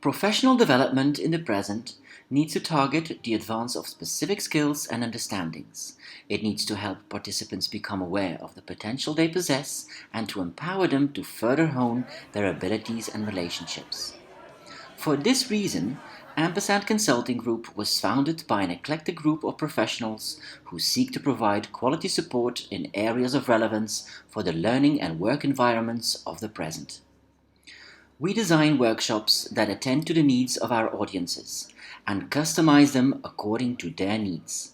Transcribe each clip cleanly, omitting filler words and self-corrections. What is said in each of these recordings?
Professional development in the present needs to target the advance of specific skills and understandings. It needs to help participants become aware of the potential they possess and to empower them to further hone their abilities and relationships. For this reason, Ampersand Consulting Group was founded by an eclectic group of professionals who seek to provide quality support in areas of relevance for the learning and work environments of the present. We design workshops that attend to the needs of our audiences and customize them according to their needs.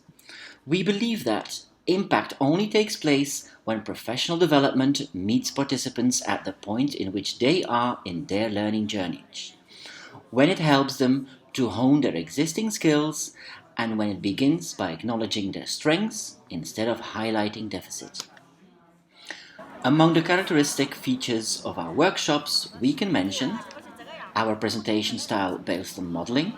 We believe that impact only takes place when professional development meets participants at the point in which they are in their learning journey, when it helps them to hone their existing skills, and when it begins by acknowledging their strengths instead of highlighting deficits. Among the characteristic features of our workshops, we can mention our presentation style based on modeling,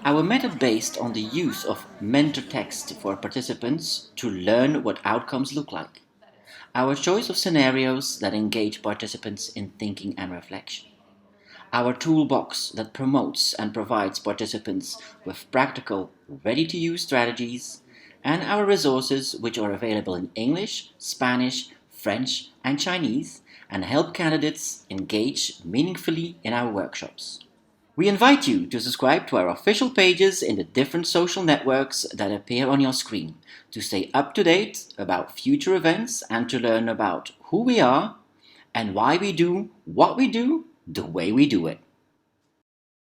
our method based on the use of mentor text for participants to learn what outcomes look like, our choice of scenarios that engage participants in thinking and reflection, our toolbox that promotes and provides participants with practical, ready-to-use strategies, and our resources which are available in English, Spanish, French, and Chinese and help candidates engage meaningfully in our workshops. We invite you to subscribe to our official pages in the different social networks that appear on your screen to stay up to date about future events and to learn about who we are and why we do what we do the way we do it.